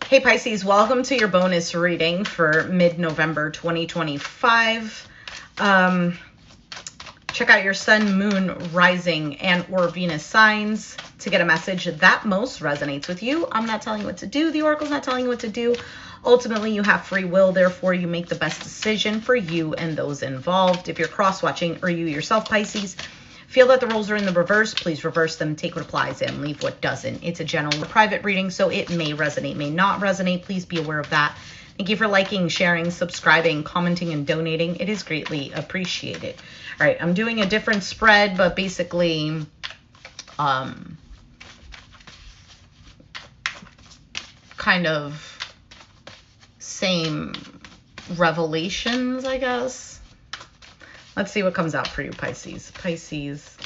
Hey Pisces, welcome to your bonus reading for mid-November 2025. Check out your sun, moon, rising, and or Venus signs to get a message that most resonates with you. I'm not telling you what to do. The oracle's not telling you what to do. Ultimately, you have free will. Therefore, you make the best decision for you and those involved. If you're cross-watching or you yourself, Pisces, feel that the roles are in the reverse, please reverse them, take what applies and leave what doesn't. It's a general private reading, so it may resonate, may not resonate. Please be aware of that. Thank you for liking, sharing, subscribing, commenting, and donating. It is greatly appreciated. All right, I'm doing a different spread, but basically, kind of same revelations, I guess. Let's see what comes out for you, Pisces. Pisces.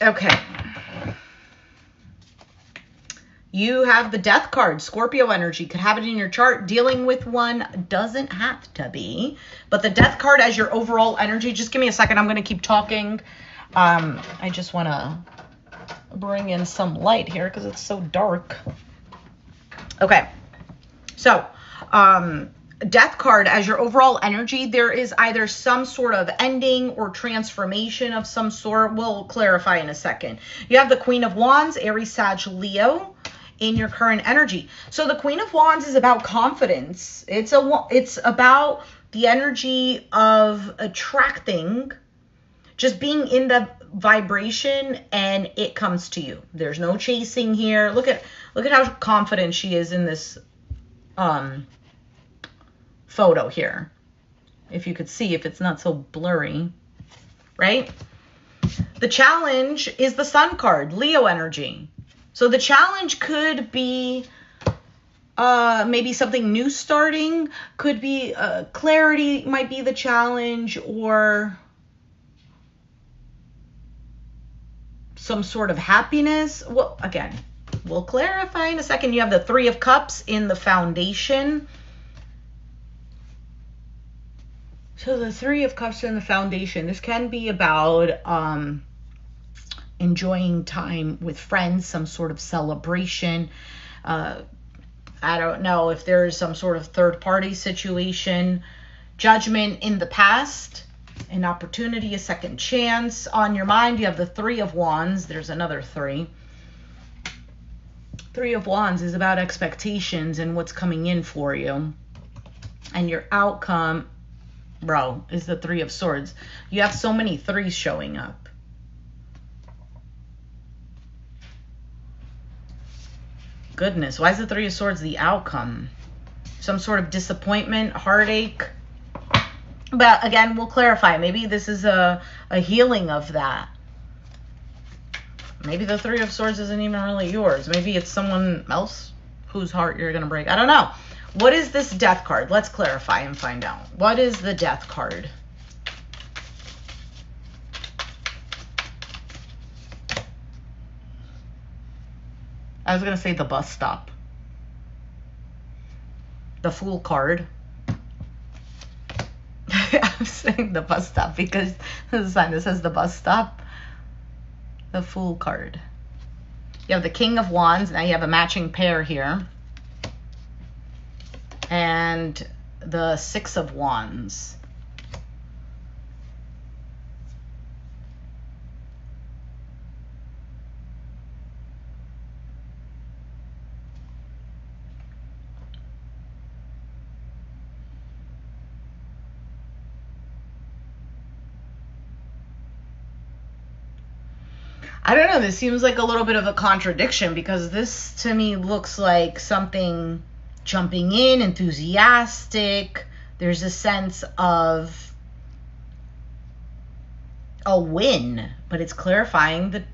Okay. You have the Death card, Scorpio energy. Could have it in your chart. Dealing with one doesn't have to be. But the Death card as your overall energy. Just give me a second. I'm going to keep talking. I just want to bring in some light here because it's so dark. Okay. So, Death card as your overall energy, there is either some sort of ending or transformation of some sort. We'll clarify in a second. You have the Queen of Wands, Aries, Sag, Leo in your current energy. So the Queen of Wands is about confidence. It's about the energy of attracting, just being in the vibration, and it comes to you. There's no chasing here. Look at how confident she is in this photo here. If you could see, if it's not so blurry, right? The challenge is the Sun card, Leo energy. So the challenge could be maybe something new starting, could be clarity might be the challenge, or some sort of happiness. Well, again, we'll clarify in a second. You have the Three of Cups in the foundation. So the Three of Cups in the foundation, this can be about enjoying time with friends, some sort of celebration. I don't know if there's some sort of third-party situation. Judgment in the past, an opportunity, a second chance. On your mind, you have the Three of Wands. There's another three. Three of Wands is about expectations and what's coming in for you. And your outcome, bro, is the Three of Swords. You have so many threes showing up. Goodness, why is the Three of Swords the outcome? Some sort of disappointment, heartache. But again, we'll clarify. Maybe this is a healing of that. Maybe the Three of Swords isn't even really yours. Maybe it's someone else whose heart you're going to break. I don't know. What is this Death card? Let's clarify and find out. What is the Death card? I was going to say the bus stop. The Fool card. I'm saying the bus stop because there's a sign that says the bus stop. The Fool card. You have the King of Wands. Now you have a matching pair here. And the Six of Wands. I don't know, this seems like a little bit of a contradiction because this to me looks like something jumping in, enthusiastic. There's a sense of a win, but it's clarifying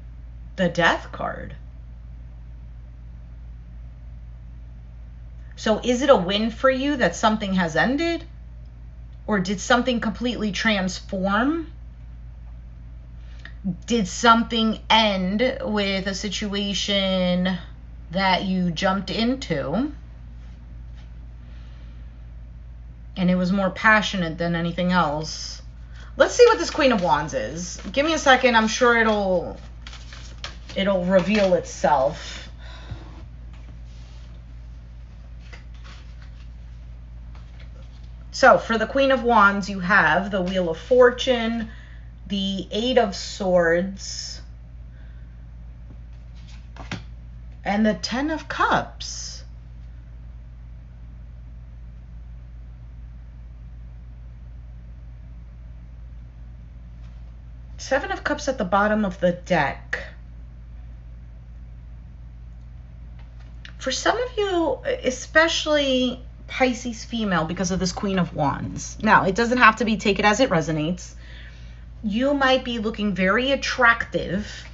the Death card. So is it a win for you that something has ended? Or did something completely transform? Did something end with a situation that you jumped into and it was more passionate than anything else? Let's see what this Queen of Wands is. Give me a second. I'm sure it'll reveal itself. So for the Queen of Wands, you have the Wheel of Fortune, the Eight of Swords, and the Ten of Cups. Seven of Cups at the bottom of the deck. For some of you, especially Pisces female, because of this Queen of Wands. Now, it doesn't have to be, take it as it resonates. You might be looking very attractive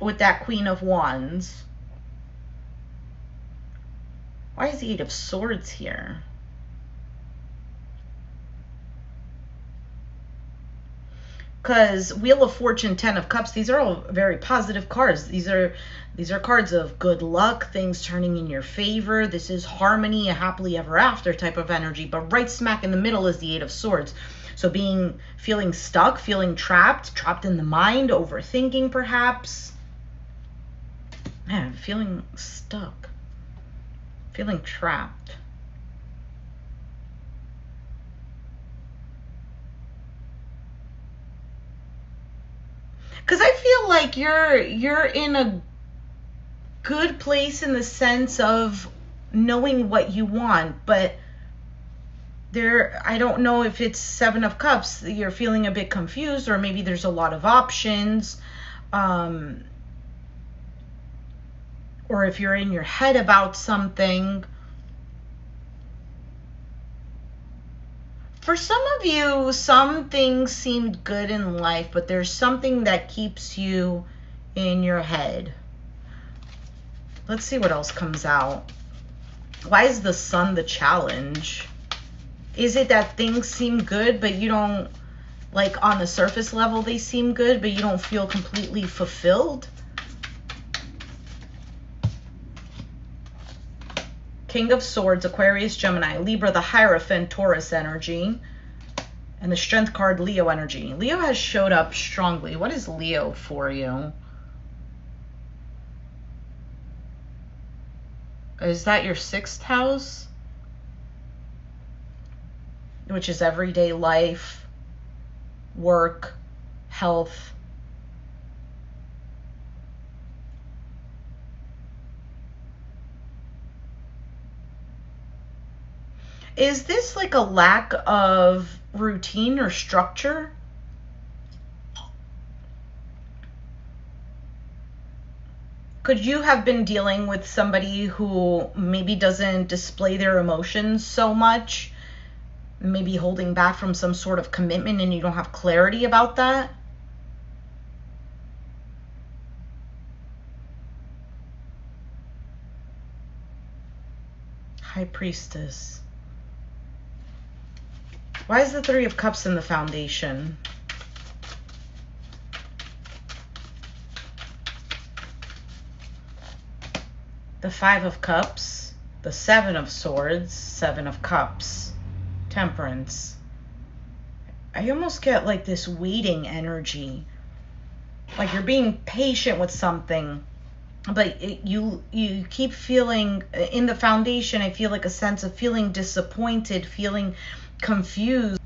with that Queen of Wands. Why is the Eight of Swords here? Because Wheel of Fortune, Ten of Cups, these are all very positive cards. These are cards of good luck, things turning in your favor. This is harmony, a happily ever after type of energy. But right smack in the middle is the Eight of Swords. So feeling stuck, feeling trapped in the mind, overthinking perhaps. Man, feeling stuck, feeling trapped. Because I feel like you're in a good place in the sense of knowing what you want, but I don't know if it's Seven of Cups, you're feeling a bit confused, or maybe there's a lot of options, or if you're in your head about something. For some of you, some things seemed good in life, but there's something that keeps you in your head. Let's see what else comes out. Why is the Sun the challenge? Is it that things seem good, but you don't, like on the surface level, they seem good, but you don't feel completely fulfilled? King of Swords, Aquarius, Gemini, Libra, the Hierophant, Taurus energy, and the Strength card, Leo energy. Leo has showed up strongly. What is Leo for you? Is that your 6th house? Which is everyday life, work, health. Is this like a lack of routine or structure? Could you have been dealing with somebody who maybe doesn't display their emotions so much? Maybe holding back from some sort of commitment and you don't have clarity about that? High Priestess. Why is the Three of Cups in the foundation? The Five of Cups, the Seven of Swords, Seven of Cups, Temperance. I almost get like this waiting energy. Like you're being patient with something, but you keep feeling, in the foundation, I feel like a sense of feeling disappointed, feeling confused.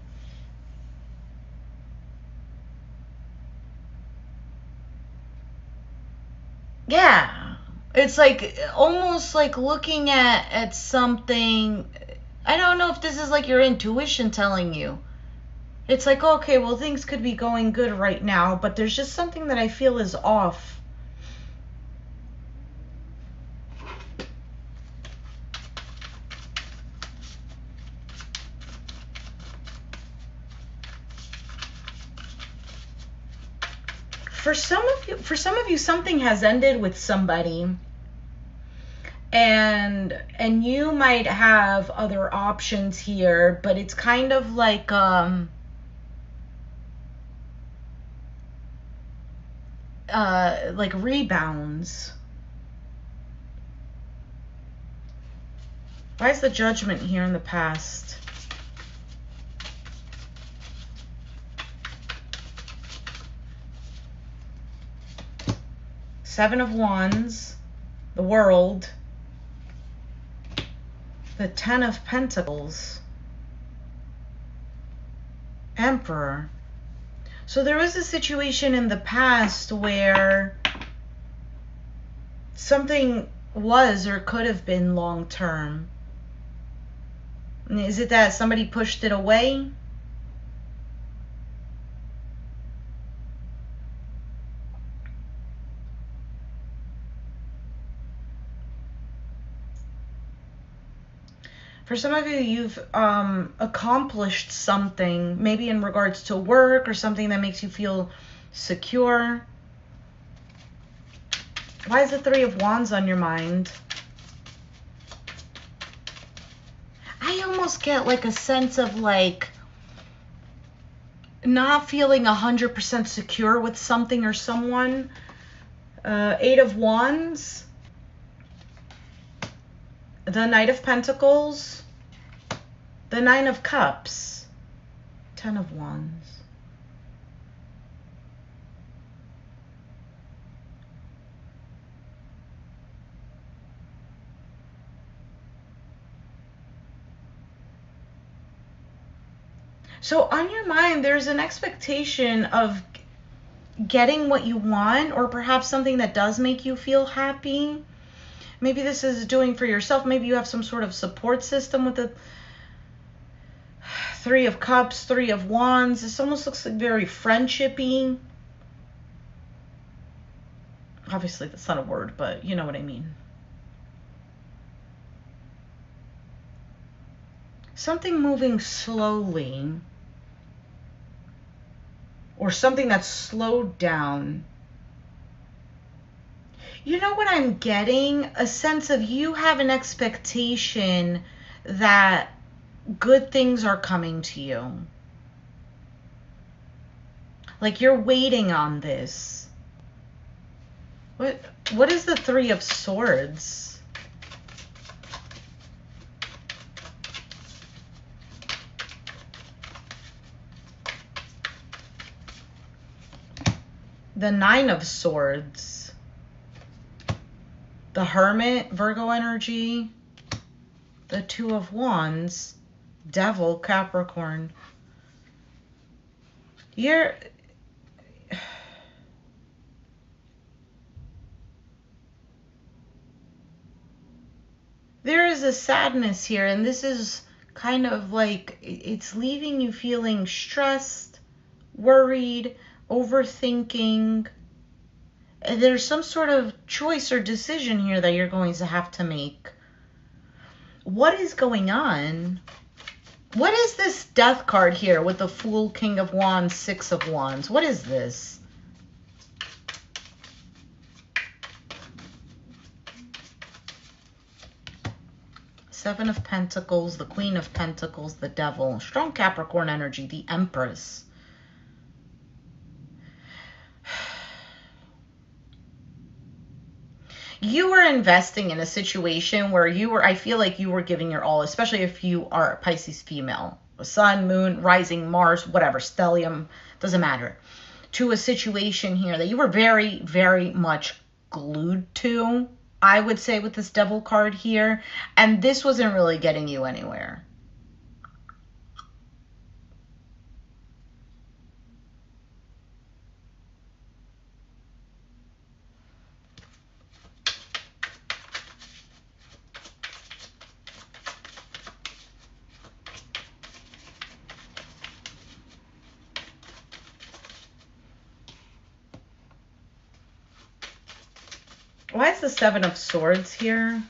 Yeah, it's like almost like looking at something. I don't know if this is like your intuition telling you. It's like, okay, well, things could be going good right now, but there's just something that I feel is off. For some of you, something has ended with somebody, and you might have other options here, but it's kind of like rebounds. Why is the Judgment here in the past? Seven of Wands, the World, The Ten of Pentacles. Emperor. So there was a situation in the past where something was or could have been long term. Is it that somebody pushed it away? For some of you, you've accomplished something, maybe in regards to work or something that makes you feel secure. Why is the Three of Wands on your mind? I almost get like a sense of like not feeling 100% secure with something or someone. Eight of Wands. The Knight of Pentacles. The Nine of Cups. Ten of Wands. So on your mind, there's an expectation of getting what you want, or perhaps something that does make you feel happy. Maybe this is doing for yourself. Maybe you have some sort of support system with the Three of Cups, Three of Wands. This almost looks like very friendshipy. Obviously, that's not a word, but you know what I mean. Something moving slowly, or something that's slowed down. You know what I'm getting? A sense of you have an expectation that good things are coming to you. Like you're waiting on this. What is the Three of Swords? The Nine of Swords. The Hermit, Virgo energy. The Two of Wands, Devil, Capricorn. There is a sadness here, and this is kind of like it's leaving you feeling stressed, worried, overthinking. There's some sort of choice or decision here that you're going to have to make. What is going on? What is this Death card here with the Fool, King of Wands, Six of Wands? What is this? Seven of Pentacles, the Queen of Pentacles, the Devil. Strong Capricorn energy, the Empress. You were investing in a situation where I feel like you were giving your all, especially if you are a Pisces female. Sun, Moon, Rising, Mars, whatever, stellium, doesn't matter. To a situation here that you were very, very much glued to, I would say, with this Devil card here. And this wasn't really getting you anywhere. Why is the Seven of Swords here?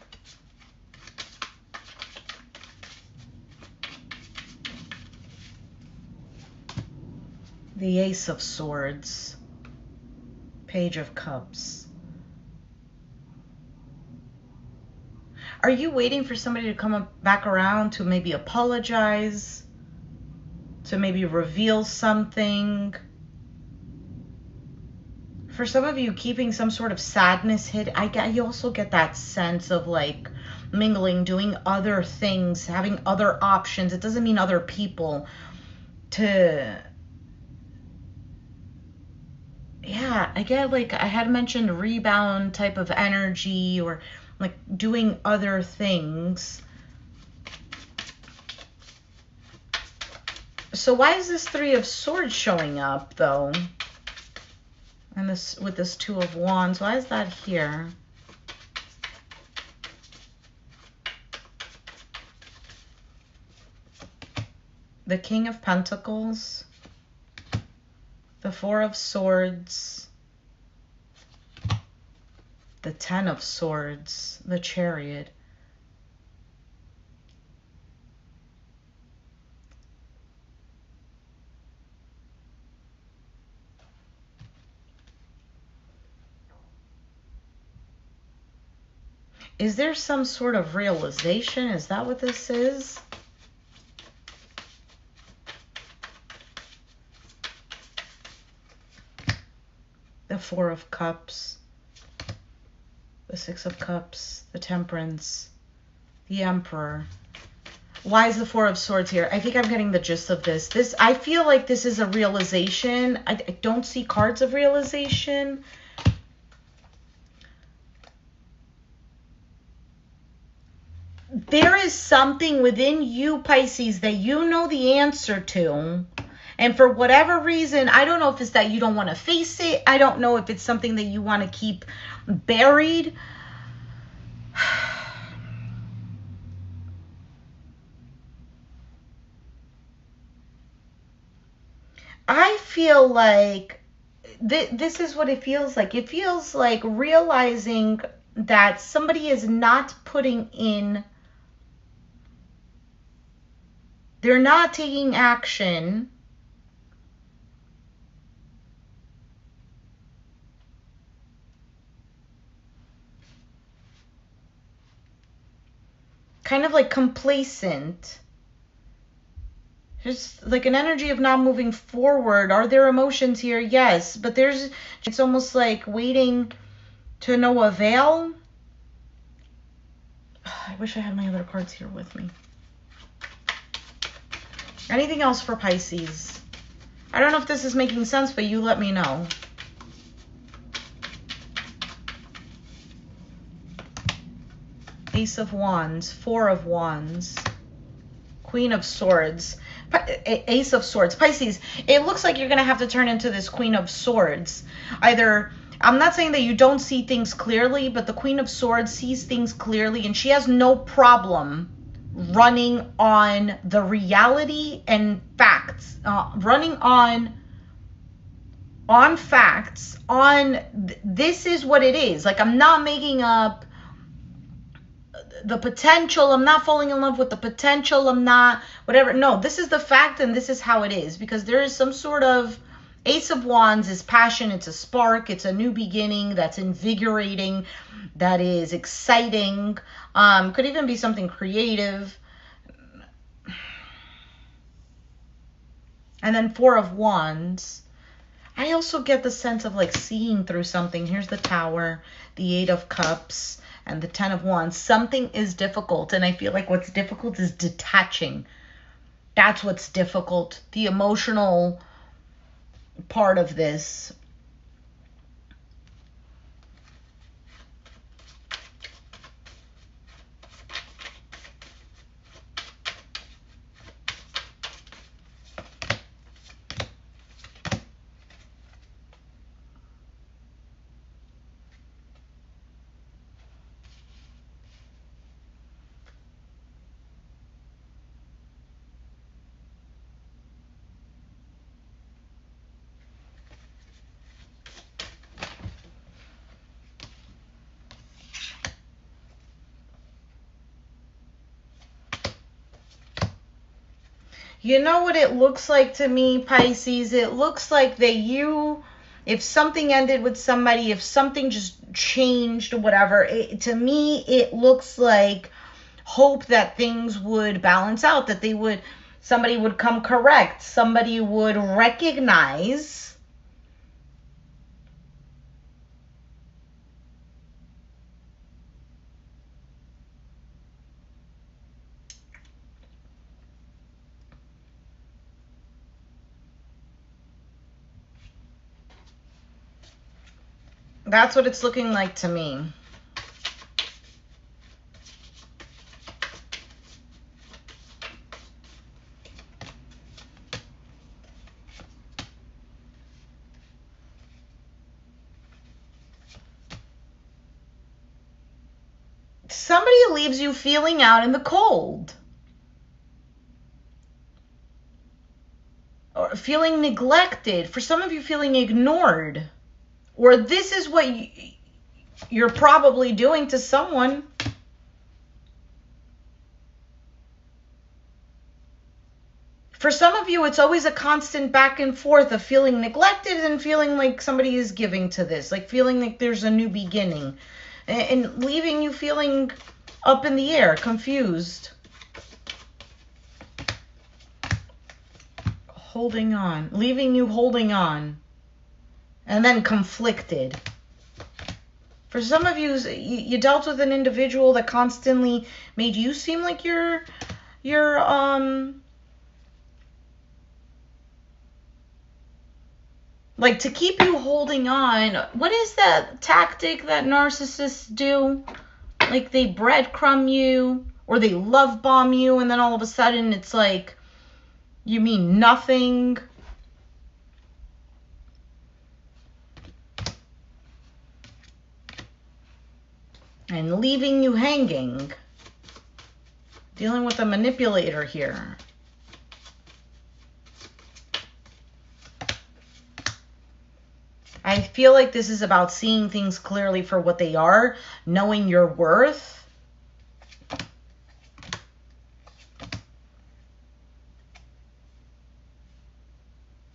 The Ace of Swords. Page of Cups. Are you waiting for somebody to come back around to maybe apologize? To maybe reveal something? For some of you, keeping some sort of sadness hid, you also get that sense of like mingling, doing other things, having other options. It doesn't mean other people. Yeah, I get like I had mentioned rebound type of energy, or like doing other things. So why is this Three of Swords showing up, though? And this with this Two of Wands, why is that here? The King of Pentacles, the Four of Swords, the Ten of Swords, the Chariot. Is there some sort of realization? Is that what this is? The Four of Cups, the Six of Cups, the Temperance, the Emperor. Why is the Four of Swords here? I think I'm getting the gist of this. I feel like this is a realization. I don't see cards of realization. There is something within you, Pisces, that you know the answer to. And for whatever reason, I don't know if it's that you don't want to face it. I don't know if it's something that you want to keep buried. I feel like this is what it feels like. It feels like realizing that somebody is not putting in, they're not taking action. Kind of like complacent. Just like an energy of not moving forward. Are there emotions here? Yes. But it's almost like waiting to no avail. I wish I had my other cards here with me. Anything else for Pisces? I don't know if this is making sense, but you let me know. Ace of Wands, Four of Wands, Queen of Swords, Ace of Swords. Pisces, it looks like you're going to have to turn into this Queen of Swords. Either, I'm not saying that you don't see things clearly, but the Queen of Swords sees things clearly, and she has no problem running on the reality and facts, running on facts, this is what it is. Like, I'm not making up the potential. I'm not falling in love with the potential. I'm not whatever. No, this is the fact, and this is how it is, because there is some sort of Ace of Wands is passion. It's a spark. It's a new beginning that's invigorating, that is exciting. Could even be something creative. And then Four of Wands. I also get the sense of like seeing through something. Here's the Tower, the Eight of Cups, and the Ten of Wands. Something is difficult, and I feel like what's difficult is detaching. That's what's difficult. The emotional part of this. You know what it looks like to me, Pisces? It looks like that if something ended with somebody, if something just changed or whatever, to me, it looks like hope that things would balance out, that somebody would come correct, somebody would recognize That's what it's looking like to me. somebody leaves you feeling out in the cold. Or feeling neglected. For some of you, feeling ignored. Or this is what you're probably doing to someone. For some of you, it's always a constant back and forth of feeling neglected and feeling like somebody is giving to this. Like feeling like there's a new beginning. And leaving you feeling up in the air, confused. Holding on. Leaving you holding on. And then conflicted. For some of you, you dealt with an individual that constantly made you seem like you're like to keep you holding on. What is that tactic that narcissists do? Like they breadcrumb you or they love bomb you, and then all of a sudden it's like you mean nothing. And leaving you hanging. Dealing with a manipulator here. I feel like this is about seeing things clearly for what they are, knowing your worth.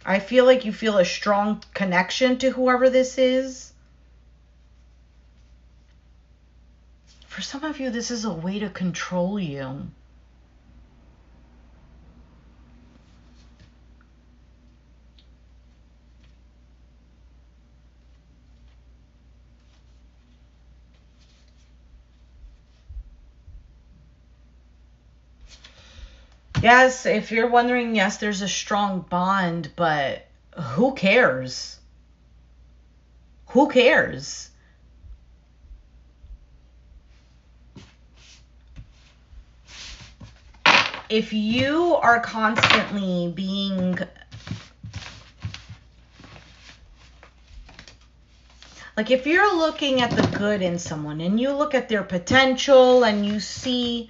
I feel like you feel a strong connection to whoever this is. For some of you, this is a way to control you. Yes, if you're wondering, yes, there's a strong bond, but who cares? Who cares? If you are constantly being like, if you're looking at the good in someone and you look at their potential and you see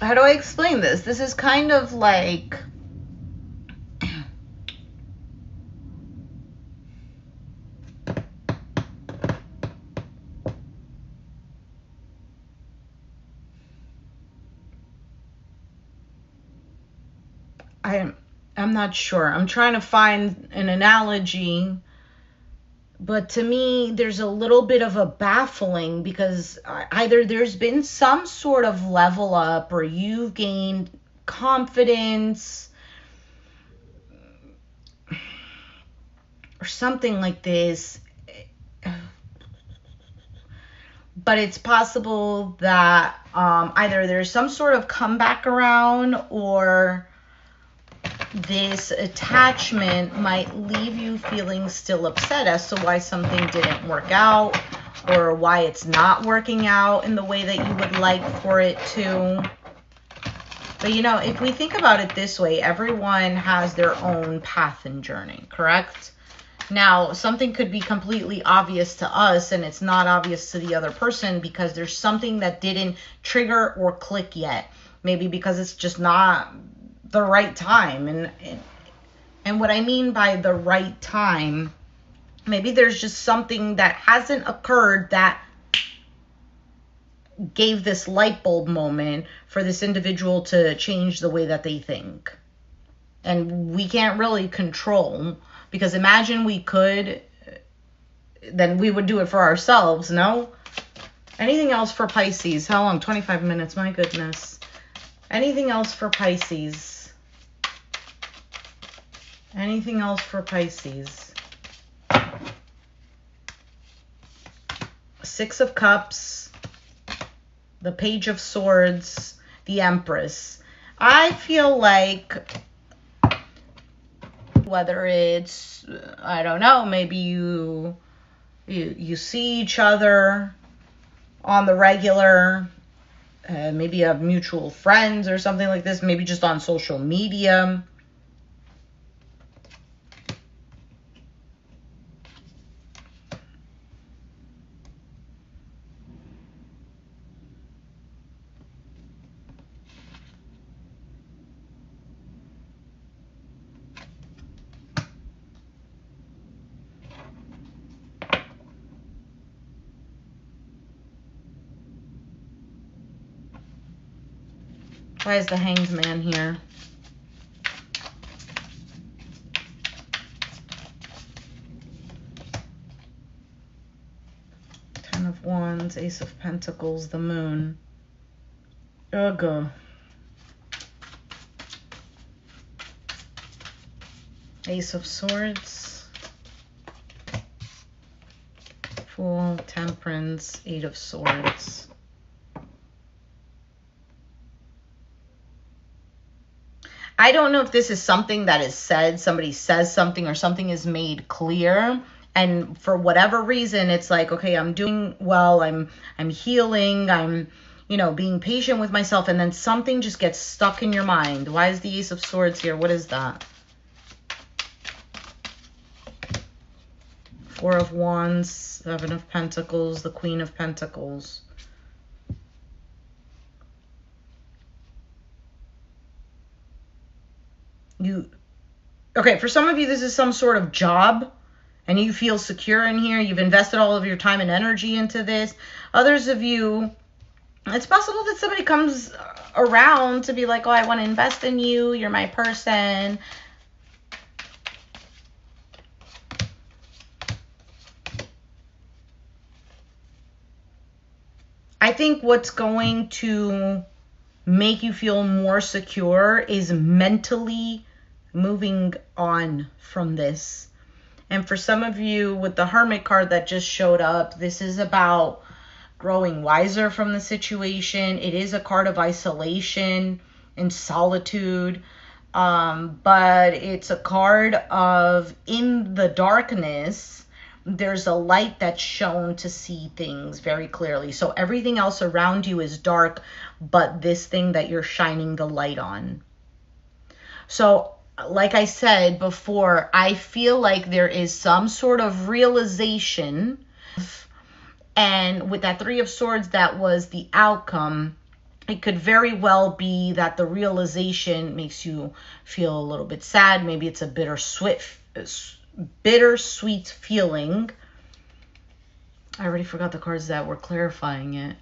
how do I explain this? This is kind of like I'm not sure. I'm trying to find an analogy, but to me, there's a little bit of a baffling because either there's been some sort of level up or you've gained confidence or something like this. But it's possible that either there's some sort of comeback around or this attachment might leave you feeling still upset as to why something didn't work out or why it's not working out in the way that you would like for it to. But you know, if we think about it this way, everyone has their own path and journey, correct? Now, something could be completely obvious to us and it's not obvious to the other person because there's something that didn't trigger or click yet. Maybe because it's just not the right time. And what I mean by the right time, maybe there's just something that hasn't occurred that gave this light bulb moment for this individual to change the way that they think. And we can't really control, because imagine we could, then we would do it for ourselves, no? Anything else for Pisces? How long? 25 minutes, my goodness. Anything else for Pisces? Anything else for Pisces? Six of Cups, the Page of Swords, the Empress. I feel like whether it's, I don't know, maybe you see each other on the regular, maybe you have mutual friends or something like this, maybe just on social media. Why is the Hanged Man here? Ten of Wands, Ace of Pentacles, the Moon. Ugh. Ace of Swords. Fool, Temperance, Eight of Swords. I don't know if this is something that is said, somebody says something or something is made clear, and for whatever reason it's like, okay, I'm doing well, I'm healing, I'm, you know, being patient with myself, and then something just gets stuck in your mind. Why is the Ace of Swords here? What is that? Four of Wands, Seven of Pentacles, the Queen of Pentacles. Okay, for some of you, this is some sort of job, and you feel secure in here. You've invested all of your time and energy into this. Others of you, it's possible that somebody comes around to be like, oh, I want to invest in you. You're my person. I think what's going to make you feel more secure is mentally moving on from this. And for some of you, with the Hermit card that just showed up, this is about growing wiser from the situation. It is a card of isolation and solitude, but it's a card of, in the darkness, there's a light that's shown to see things very clearly. So everything else around you is dark, but this thing that you're shining the light on. So like I said before, I feel like there is some sort of realization, and with that Three of Swords, that was the outcome. It could very well be that the realization makes you feel a little bit sad. Maybe it's a bittersweet feeling. I already forgot the cards that were clarifying it.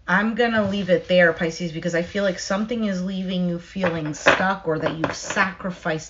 I'm going to leave it there, Pisces, because I feel like something is leaving you feeling stuck, or that you've sacrificed